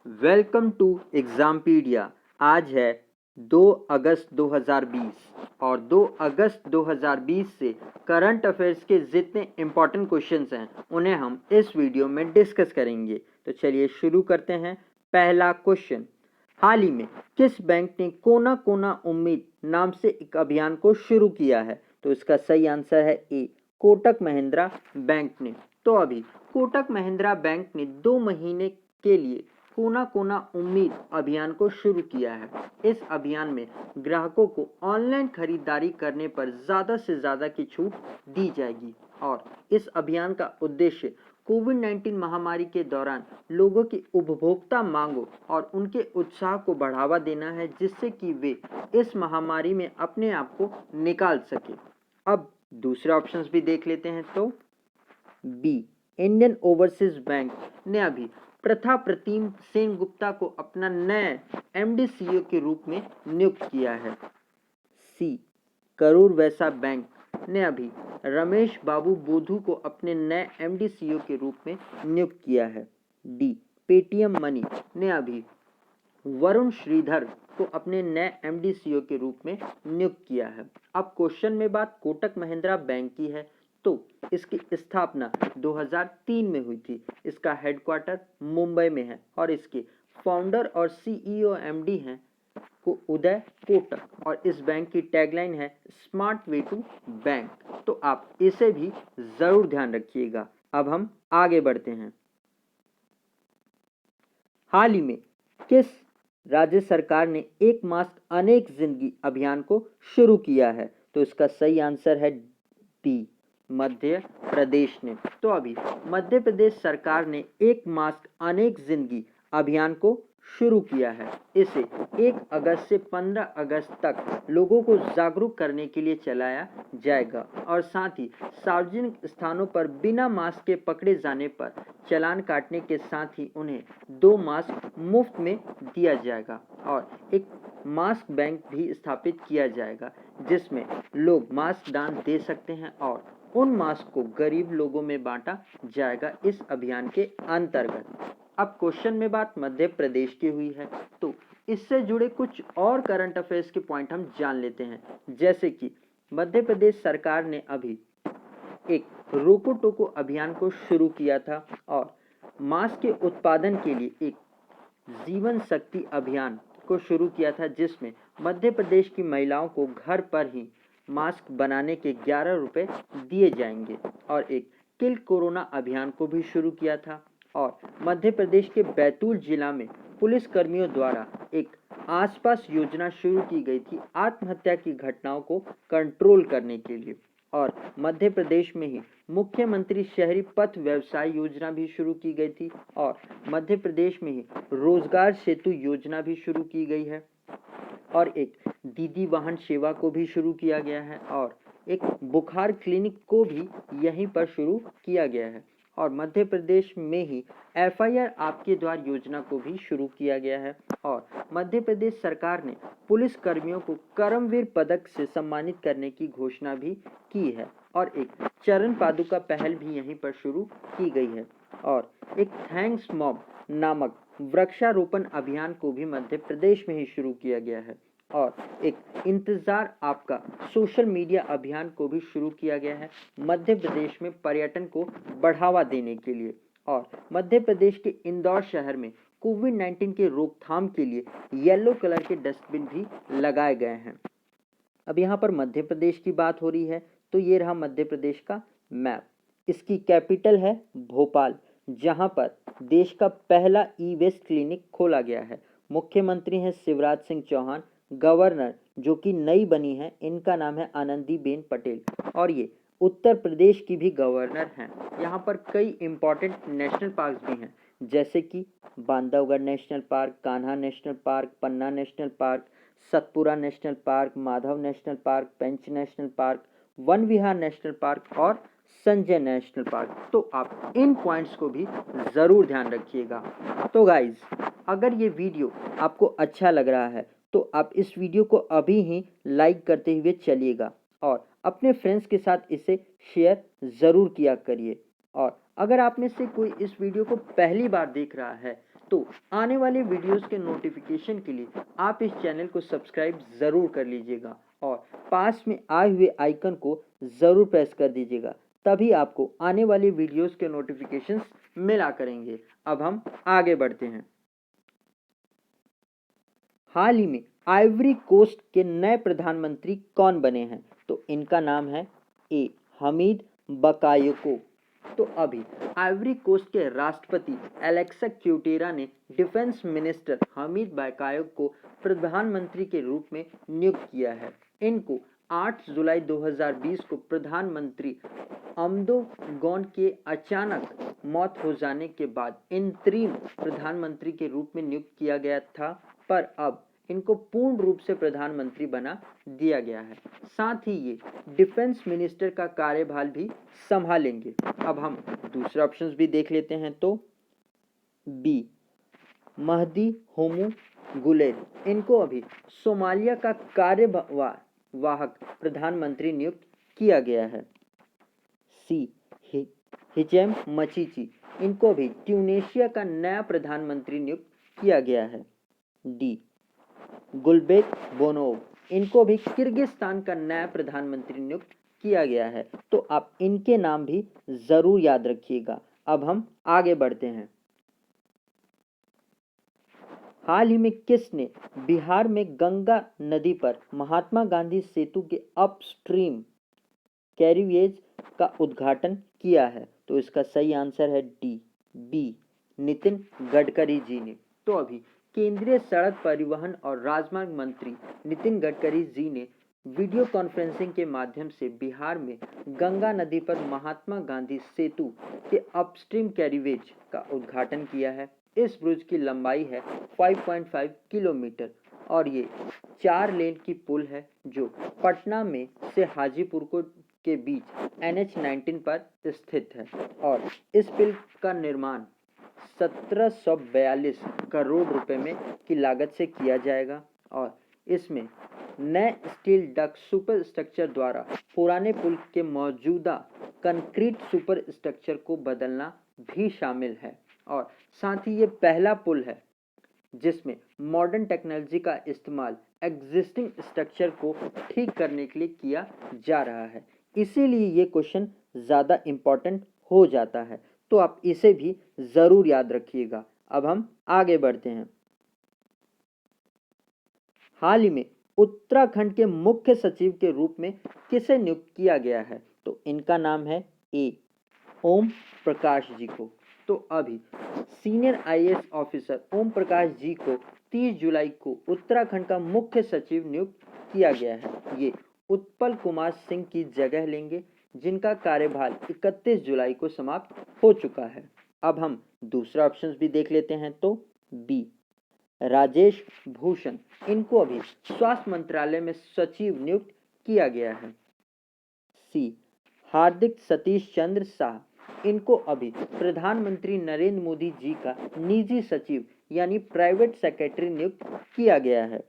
Welcome to एग्जामपीडिया। आज है 2 अगस्त 2020 और 2 अगस्त 2020 से करंट अफेयर्स के जितने इम्पॉर्टेंट क्वेश्चंस हैं उन्हें हम इस वीडियो में डिस्कस करेंगे। तो चलिए शुरू करते हैं। पहला क्वेश्चन, हाल ही में किस बैंक ने कोना कोना उम्मीद नाम से एक अभियान को शुरू किया है? तो इसका सही आंसर है ए, कोटक महिंद्रा बैंक ने। तो अभी कोटक महिंद्रा बैंक ने 2 महीने के लिए कोना कोना उम्मीद अभियान को शुरू किया है। इस अभियान में ग्राहकों को ऑनलाइन खरीदारी करने पर ज़्यादा से ज़्यादा की छूट दी जाएगी और इस अभियान का उद्देश्य कोविड-19 महामारी के दौरान लोगों की उपभोक्ता मांगों और उनके उत्साह को बढ़ावा देना है, जिससे कि वे इस महामारी में अपने आप को निकाल सके। अब दूसरे ऑप्शंस भी देख लेते हैं। तो बी, इंडियन ओवरसीज बैंक ने अभी प्रथा प्रतिम सेनगुप्ता को अपना नए एमडी सीईओ के रूप में नियुक्त किया है। सी, करूर वैसा बैंक ने अभी रमेश बाबू बोधू को अपने नए एमडी सीईओ के रूप में नियुक्त किया है। डी, पेटीएम मनी ने अभी वरुण श्रीधर को अपने नए एमडी सीईओ के रूप में नियुक्त किया है। अब क्वेश्चन में बात कोटक महिंद्रा बैंक की है, तो इसकी स्थापना 2003 में हुई थी। इसका हेडक्वार्टर मुंबई में है और इसके फाउंडर और सीईओ एमडी हैं को उदय कोटक और इस बैंक की टैगलाइन है स्मार्ट वे टू बैंक। तो आप इसे भी जरूर ध्यान रखिएगा। अब हम आगे बढ़ते हैं। हाल ही में किस राज्य सरकार ने एक मास्क अनेक जिंदगी अभियान को शुरू किया है? तो इसका सही आंसर है डी, मध्य प्रदेश ने। तो अभी मध्य प्रदेश सरकार ने एक मास्क अनेक जिंदगी अभियान को शुरू किया है। इसे 1 अगस्त से 15 अगस्त तक लोगों को जागरूक करने के लिए चलाया जाएगा और साथ ही सार्वजनिक स्थानों पर बिना मास्क के पकड़े जाने पर चालान काटने के साथ ही उन्हें 2 मास्क मुफ्त में दिया जाएगा और एक मास्क बैंक भी स्थापित किया जाएगा, जिसमें लोग मास्क दान दे सकते हैं और उन मास्क को गरीब लोगों में बांटा जाएगा इस अभियान के अंतर्गत। अब क्वेश्चन में बात मध्य प्रदेश की हुई है, तो इससे जुड़े कुछ और करंट अफेयर्स के पॉइंट हम जान लेते हैं। जैसे कि मध्य प्रदेश सरकार ने अभी एक रोको टोको अभियान को शुरू किया था और मास्क के उत्पादन के लिए एक जीवन शक्ति अभियान को शुरू किया था, जिसमें मध्य प्रदेश की महिलाओं को घर पर ही मास्क बनाने के 11 रुपए दिए जाएंगे और एक किल कोरोना अभियान को भी शुरू किया था। और मध्य प्रदेश के बैतूल जिला में पुलिस कर्मियों द्वारा एक आसपास योजना शुरू की गई थी आत्महत्या की घटनाओं को कंट्रोल करने के लिए। और मध्य प्रदेश में ही मुख्यमंत्री शहरी पथ व्यवसाय योजना भी शुरू की गई थी और मध्य प्रदेश में ही रोजगार सेतु योजना भी शुरू की गई है और एक दीदी वाहन सेवा को भी शुरू किया गया है और एक बुखार क्लिनिक को भी यहीं पर शुरू किया गया है और मध्य प्रदेश में ही एफआईआर आपके द्वार योजना को भी शुरू किया गया है और मध्य प्रदेश सरकार ने पुलिस कर्मियों को कर्मवीर पदक से सम्मानित करने की घोषणा भी की है और एक चरण पादुका पहल भी यहीं पर शुरू की गई है और एक थैंक्स मॉब नामक वृक्षारोपण अभियान को भी मध्य प्रदेश में ही शुरू किया गया है और एक इंतजार आपका सोशल मीडिया अभियान को भी शुरू किया गया है मध्य प्रदेश में पर्यटन को बढ़ावा देने के लिए। और मध्य प्रदेश के इंदौर शहर में कोविड-19 के रोकथाम के लिए येलो कलर के डस्टबिन भी लगाए गए हैं। अब यहाँ पर मध्य प्रदेश की बात हो रही है, तो ये रहा मध्य प्रदेश का मैप। इसकी कैपिटल है भोपाल, जहाँ पर देश का पहला ई वेस्ट क्लिनिक खोला गया है। मुख्यमंत्री हैं शिवराज सिंह चौहान, गवर्नर जो कि नई बनी है इनका नाम है आनंदीबेन पटेल और ये उत्तर प्रदेश की भी गवर्नर हैं। यहाँ पर कई इंपॉर्टेंट नेशनल पार्क भी हैं, जैसे कि Bandhavgarh national park, Kanha national park, Panna national park, Satpura national park, Madhav national park, Pench national park, Van Vihar national park और संजय नेशनल पार्क। तो आप इन पॉइंट्स को भी ज़रूर ध्यान रखिएगा। तो गाइज, अगर ये वीडियो आपको अच्छा लग रहा है तो आप इस वीडियो को अभी ही लाइक करते हुए चलिएगा और अपने फ्रेंड्स के साथ इसे शेयर ज़रूर किया करिए। और अगर आप में से कोई इस वीडियो को पहली बार देख रहा है तो आने वाले वीडियोस के नोटिफिकेशन के लिए आप इस चैनल को सब्सक्राइब ज़रूर कर लीजिएगा और पास में आए हुए आइकन को ज़रूर प्रेस कर दीजिएगा, तभी आपको आने वाले वीडियोस के नोटिफिकेशंस मिला करेंगे। अब हम आगे बढ़ते हैं। हाल ही में आइवरी कोस्ट के नए प्रधानमंत्री कौन बने हैं? तो इनका नाम है ए हमीद बकायोको। तो अभी आइवरी कोस्ट के राष्ट्रपति एलेक्सा क्यूटेरा ने डिफेंस मिनिस्टर हमीद बकायोको को प्रधानमंत्री के रूप में नियुक्त किया है। इनको 8 जुलाई 2020 को प्रधानमंत्री अमदो गौन के अचानक मौत हो जाने के बाद इंतरिम प्रधानमंत्री के रूप में नियुक्त किया गया था, पर अब इनको पूर्ण रूप से प्रधानमंत्री बना दिया गया है। साथ ही ये डिफेंस मिनिस्टर का कार्यभार भी संभालेंगे। अब हम दूसरे ऑप्शंस भी देख लेते हैं। तो बी महदी होमू गुलेर, इनको अभी सोमालिया का कार्यवाहक प्रधानमंत्री नियुक्त किया गया है। सी हिचैम मचीची, इनको भी ट्यूनेशिया का नया प्रधानमंत्री नियुक्त किया गया है। डी गुलबेक बोनोव, इनको भी किर्गिस्तान का नया प्रधानमंत्री नियुक्त किया गया है। तो आप इनके नाम भी जरूर याद रखिएगा। अब हम आगे बढ़ते हैं। हाल ही में किसने बिहार में गंगा नदी पर महात्मा गांधी सेतु के अपस्ट्रीम कैरिवेज का उद्घाटन किया है? तो इसका सही आंसर है डी बी नितिन गडकरी जी ने। तो अभी केंद्रीय सड़क परिवहन और राजमार्ग मंत्री नितिन गडकरी जी ने वीडियो कॉन्फ्रेंसिंग के माध्यम से बिहार में गंगा नदी पर महात्मा गांधी सेतु के अपस्ट्रीम कैरिवेज का उद्घाटन किया है। इस ब्रिज की लंबाई है 5.5 किलोमीटर और ये 4 लेन की पुल है जो पटना में से हाजीपुर के बीच NH-19 पर स्थित है और इस पुल का निर्माण 1742 करोड़ रुपए में की लागत से किया जाएगा और इसमें नए स्टील डक सुपर स्ट्रक्चर द्वारा पुराने पुल के मौजूदा कंक्रीट सुपर स्ट्रक्चर को बदलना भी शामिल है और साथ ही ये पहला पुल है जिसमें मॉडर्न टेक्नोलॉजी का इस्तेमाल एग्जिस्टिंग स्ट्रक्चर को ठीक करने के लिए किया जा रहा है। इसीलिए ये क्वेश्चन ज़्यादा इम्पॉर्टेंट हो जाता है, तो आप इसे भी ज़रूर याद रखिएगा। अब हम आगे बढ़ते हैं। हाल ही में उत्तराखंड के मुख्य सचिव के रूप में किसे नियुक्त किया गया है? तो इनका नाम है ए ओम प्रकाश जी को। तो अभी senior IAS officer Om Prakash ji को 30 जुलाई को उत्तराखंड का मुख्य सचिव नियुक्त किया गया है। ये उत्पल कुमार सिंह की जगह लेंगे जिनका कार्यभार 31 जुलाई को समाप्त हो चुका है। अब हम दूसरा ऑप्शन भी देख लेते हैं। तो बी राजेश भूषण, इनको अभी स्वास्थ्य मंत्रालय में सचिव नियुक्त किया गया है। सी हार्दिक सतीश चंद्र शाह, इनको अभी प्रधानमंत्री नरेंद्र मोदी जी का निजी सचिव यानी प्राइवेट सेक्रेटरी नियुक्त किया गया है।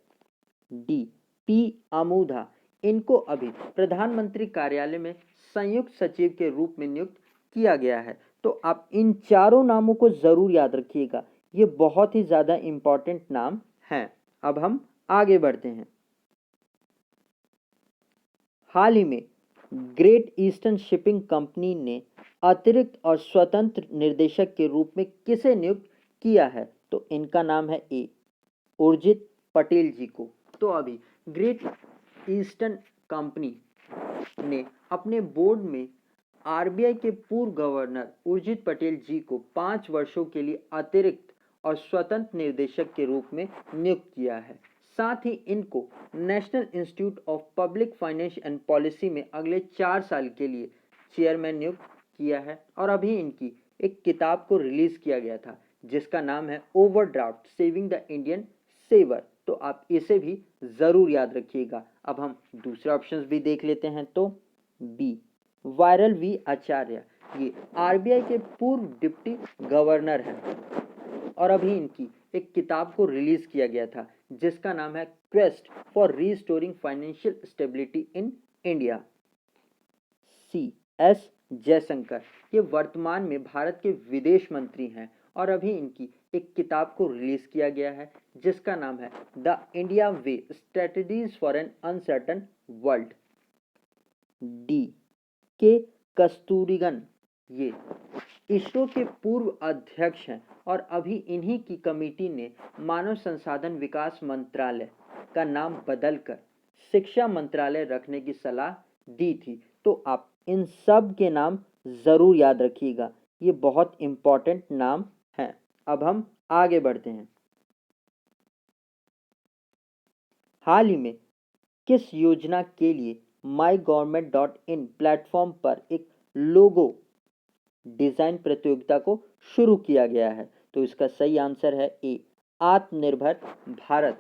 डी पी आमूधा, इनको अभी प्रधानमंत्री कार्यालय में संयुक्त सचिव के रूप में नियुक्त किया गया है। तो आप इन चारों नामों को जरूर याद रखिएगा, ये बहुत ही ज्यादा इंपॉर्टेंट नाम हैं। अब हम आगे बढ़ते हैं। हाल ही में ग्रेट ईस्टर्न शिपिंग कंपनी ने अतिरिक्त और स्वतंत्र निर्देशक के रूप में किसे नियुक्त किया है? तो इनका नाम है ए उर्जित पटेल जी को। तो अभी ग्रेट ईस्टर्न कंपनी ने अपने बोर्ड में RBI के पूर्व गवर्नर उर्जित पटेल जी को 5 वर्षों के लिए अतिरिक्त और स्वतंत्र निर्देशक के रूप में नियुक्त किया है। साथ ही इनको national institute of public finance and policy में अगले 4 साल के लिए चेयरमैन नियुक्त किया है और अभी इनकी एक किताब को रिलीज किया गया था जिसका नाम है overdraft saving the Indian saver. तो आप इसे भी जरूर याद रखिएगा। अब हम दूसरे ऑप्शंस भी देख लेते हैं। तो बी वायरल वी आचार्य, ये RBI के पूर्व डिप्टी गवर्नर हैं और अभी इनकी एक किताब को रिलीज किया गया था जिसका नाम है quest for restoring financial stability in India. C S Jaishankar, ये वर्तमान में भारत के विदेश मंत्री हैं और अभी इनकी एक किताब को रिलीज किया गया है जिसका नाम है the India way strategies for an uncertain world. D K Kasturirangan ये इसरो के पूर्व अध्यक्ष हैं और अभी इन्हीं की कमेटी ने मानव संसाधन विकास मंत्रालय का नाम बदलकर शिक्षा मंत्रालय रखने की सलाह दी थी। तो आप इन सब के नाम जरूर याद रखिएगा, ये बहुत इंपॉर्टेंट नाम हैं। अब हम आगे बढ़ते हैं। हाल ही में किस योजना के लिए mygovernment.in प्लेटफॉर्म पर एक लोगो डिजाइन प्रतियोगिता को शुरू किया गया है? तो इसका सही आंसर है ए आत्मनिर्भर भारत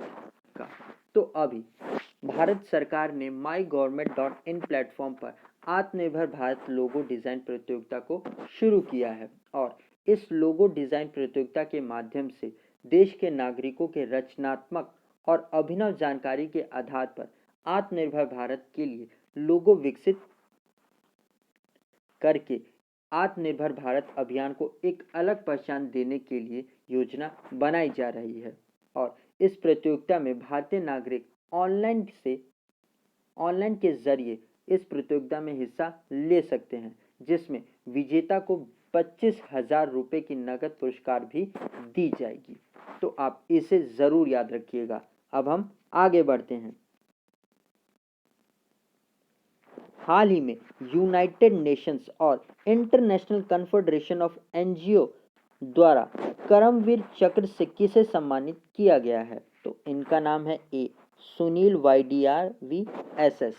का। तो अभी भारत सरकार ने mygovernment.in प्लेटफॉर्म पर आत्मनिर्भर भारत लोगो डिजाइन प्रतियोगिता को शुरू किया है और इस लोगो डिजाइन प्रतियोगिता के माध्यम से देश के नागरिकों के रचनात्मक और अभिनव जानकारी के आधार पर आत्मनिर्भर भारत के लिए लोगो विकसित करके आत्मनिर्भर भारत अभियान को एक अलग पहचान देने के लिए योजना बनाई जा रही है। और इस प्रतियोगिता में भारतीय नागरिक ऑनलाइन के जरिए इस प्रतियोगिता में हिस्सा ले सकते हैं, जिसमें विजेता को 25,000 रुपये की नकद पुरस्कार भी दी जाएगी। तो आप इसे जरूर याद रखिएगा। अब हम आगे बढ़ते हैं। हाल ही में यूनाइटेड नेशंस और इंटरनेशनल कन्फेडरेशन ऑफ एनजीओ द्वारा कर्मवीर चक्र से किसे सम्मानित किया गया है? तो इनका नाम है ए सुनील YDRV SS।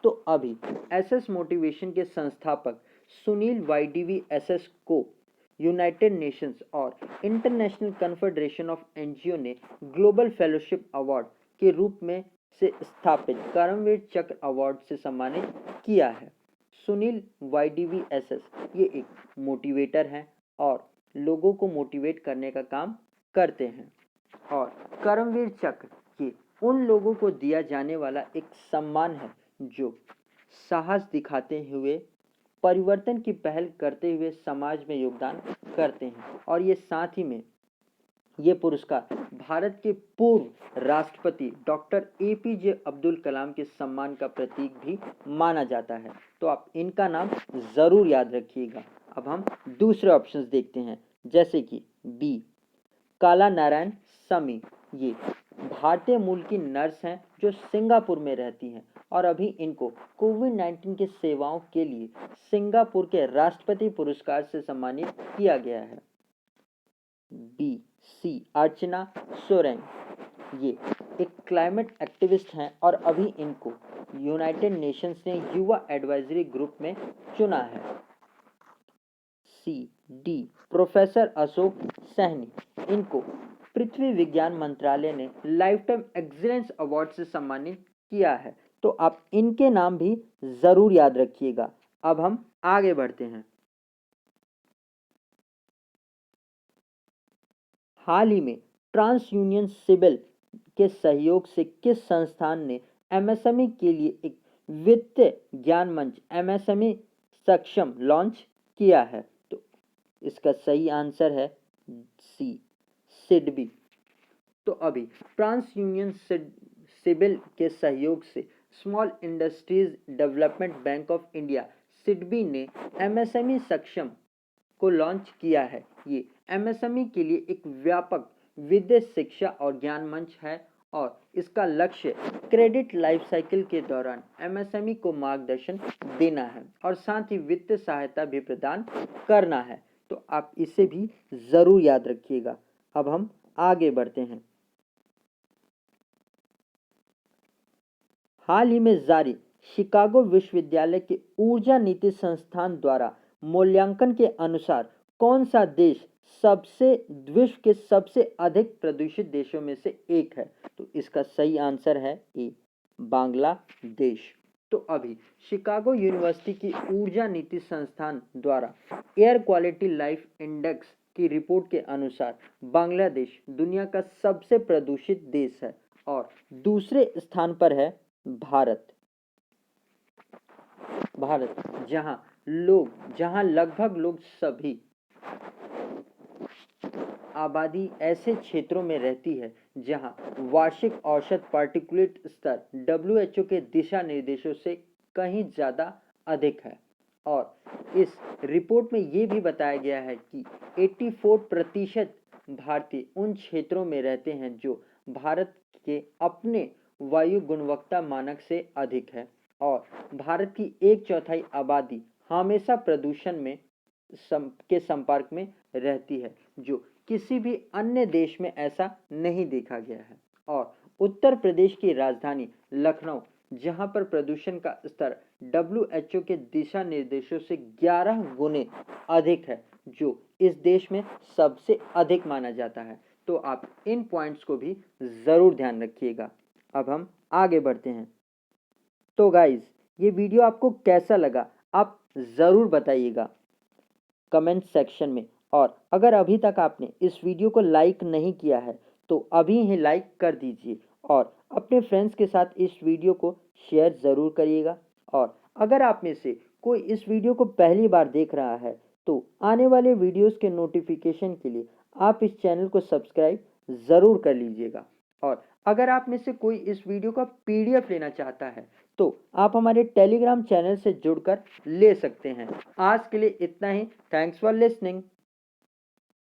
तो अभी SS मोटिवेशन के संस्थापक सुनील YDV SS को यूनाइटेड नेशंस और इंटरनेशनल कन्फेडरेशन ऑफ एनजीओ ने ग्लोबल फेलोशिप अवार्ड के रूप में से स्थापित कर्मवीर चक्र अवार्ड से सम्मानित किया है। सुनील YDV SS ये एक मोटिवेटर हैं और लोगों को मोटिवेट करने का काम करते हैं और कर्मवीर चक्र ये उन लोगों को दिया जाने वाला एक सम्मान है जो साहस दिखाते हुए परिवर्तन की पहल करते हुए समाज में योगदान करते हैं। और ये साथ ही में ये पुरस्कार भारत के पूर्व राष्ट्रपति डॉक्टर APJ अब्दुल कलाम के सम्मान का प्रतीक भी माना जाता है। तो आप इनका नाम जरूर याद रखिएगा। अब हम दूसरे ऑप्शंस देखते हैं, जैसे कि बी काला नारायण समी। ये भारतीय मूल की नर्स हैं जो सिंगापुर में रहती हैं और अभी इनको कोविड-19 के सेवाओं के लिए सिंगापुर के राष्ट्रपति पुरस्कार से सम्मानित किया गया है। बी सी अर्चना सोरेंग ये एक क्लाइमेट एक्टिविस्ट हैं और अभी इनको यूनाइटेड नेशंस ने युवा एडवाइजरी ग्रुप में चुना है। C D professor Ashok Sahni, इनको पृथ्वी विज्ञान मंत्रालय ने लाइफ टाइम एक्सीलेंस अवार्ड से सम्मानित किया है। तो आप इनके नाम भी जरूर याद रखिएगा। अब हम आगे बढ़ते हैं। हाल ही में ट्रांस यूनियन सिविल के सहयोग से किस संस्थान ने MSME के लिए एक वित्तीय ज्ञान मंच MSME सक्षम लॉन्च किया है? तो इसका सही आंसर है सी सिडबी। तो अभी ट्रांस यूनियन सिविल के सहयोग से small industries development bank of India SIDBI ने MSME सक्षम को लॉन्च किया है। ये MSME के लिए एक व्यापक वित्तीय शिक्षा और ज्ञान मंच है और इसका लक्ष्य क्रेडिट लाइफ साइकिल के दौरान MSME को मार्गदर्शन देना है और साथ ही वित्तीय सहायता भी प्रदान करना है। तो आप इसे भी जरूर याद रखिएगा। अब हम आगे बढ़ते हैं। हाल ही में जारी शिकागो विश्वविद्यालय के ऊर्जा नीति संस्थान द्वारा मूल्यांकन के अनुसार कौन सा देश विश्व के सबसे अधिक प्रदूषित देशों में से एक है? तो इसका सही आंसर है ए बांग्लादेश। तो अभी शिकागो यूनिवर्सिटी की ऊर्जा नीति संस्थान द्वारा एयर क्वालिटी लाइफ इंडेक्स की रिपोर्ट के अनुसार बांग्लादेश दुनिया का सबसे प्रदूषित देश है और दूसरे स्थान पर है भारत, जहां लगभग लोग सभी आबादी ऐसे क्षेत्रों में रहती है जहां वार्षिक औसत पार्टिकुलेट स्तर WHO के दिशा निर्देशों से कहीं ज़्यादा अधिक है। और इस रिपोर्ट में ये भी बताया गया है कि 84% भारतीय उन क्षेत्रों में रहते हैं जो भारत के अपने वायु गुणवत्ता मानक से अधिक है, और भारत की 1/4 आबादी हमेशा प्रदूषण में के संपर्क में रहती है, जो किसी भी अन्य देश में ऐसा नहीं देखा गया है। और उत्तर प्रदेश की राजधानी लखनऊ, जहां पर प्रदूषण का स्तर WHO के दिशा निर्देशों से 11 गुने अधिक है, जो इस देश में सबसे अधिक माना जाता है। तो आप इन पॉइंट्स को भी ज़रूर ध्यान रखिएगा। अब हम आगे बढ़ते हैं। तो गाइज, ये वीडियो आपको कैसा लगा आप ज़रूर बताइएगा कमेंट सेक्शन में। और अगर अभी तक आपने इस वीडियो को लाइक नहीं किया है तो अभी ही लाइक कर दीजिए, और अपने फ्रेंड्स के साथ इस वीडियो को शेयर ज़रूर करिएगा। और अगर आप में से कोई इस वीडियो को पहली बार देख रहा है तो आने वाले वीडियोस के नोटिफिकेशन के लिए आप इस चैनल को सब्सक्राइब ज़रूर कर लीजिएगा। और अगर आप में से कोई इस वीडियो का PDF लेना चाहता है तो आप हमारे टेलीग्राम चैनल से जुड़कर ले सकते हैं। आज के लिए इतना ही। Thanks for listening.